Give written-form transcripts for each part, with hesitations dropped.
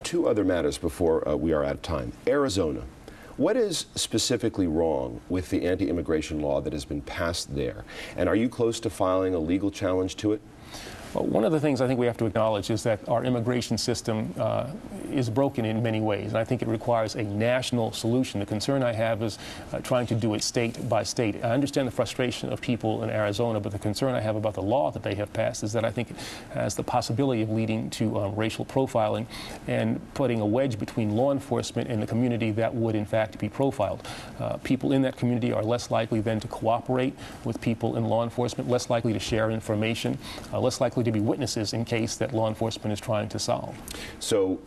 Two other matters before we are out of time. Arizona. What is specifically wrong with the anti-immigration law that has been passed there? And are you close to filing a legal challenge to it? Well, one of the things I think we have to acknowledge is that our immigration system is broken in many ways, and I think it requires a national solution. The concern I have is trying to do it state by state. I understand the frustration of people in Arizona, but the concern I have about the law that they have passed is that I think it has the possibility of leading to racial profiling and putting a wedge between law enforcement and the community that would in fact be profiled. People in that community are less likely then to cooperate with people in law enforcement, less likely to share information, less likely to be witnesses in case that law enforcement is trying to solve. So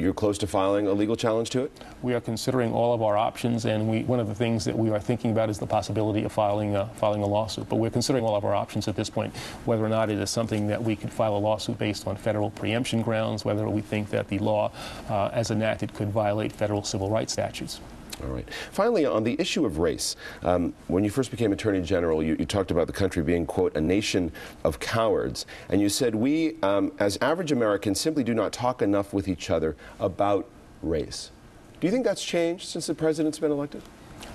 you're close to filing a legal challenge to it? We are considering all of our options, and one of the things that we are thinking about is the possibility of filing a lawsuit. But we're considering all of our options at this point, whether or not it is something that we could file a lawsuit based on federal preemption grounds, whether we think that the law as enacted could violate federal civil rights statutes. All right. Finally, on the issue of race, when you first became Attorney General, you talked about the country being, quote, a nation of cowards. And you said we, as average Americans, simply do not talk enough with each other about race. Do you think that's changed since the president's been elected?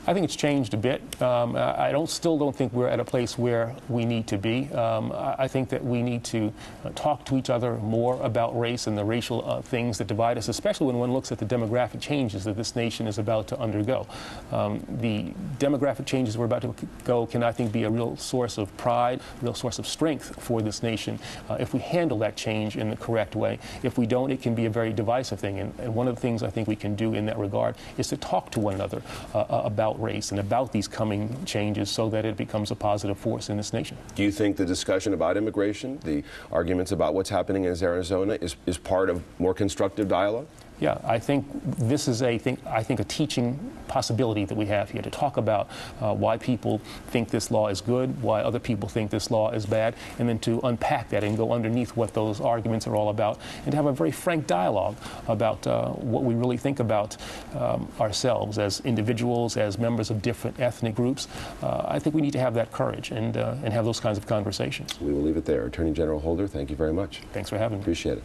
I think it's changed a bit. I still don't think we're at a place where we need to be. I think that we need to talk to each other more about race and the racial things that divide us, especially when one looks at the demographic changes that this nation is about to undergo. The demographic changes we're about to go can, I think, be a real source of pride, a real source of strength for this nation if we handle that change in the correct way. If we don't, it can be a very divisive thing. And one of the things I think we can do in that regard is to talk to one another about race and about these coming changes so that it becomes a positive force in this nation. Do you think the discussion about immigration, the arguments about what's happening in Arizona, is part of more constructive dialogue? Yeah, I think this is a teaching possibility that we have here to talk about why people think this law is good, why other people think this law is bad, and then to unpack that and go underneath what those arguments are all about, and to have a very frank dialogue about what we really think about ourselves as individuals, as members of different ethnic groups. I think we need to have that courage and have those kinds of conversations. We will leave it there. Attorney General Holder, thank you very much. Thanks for having me. Appreciate it.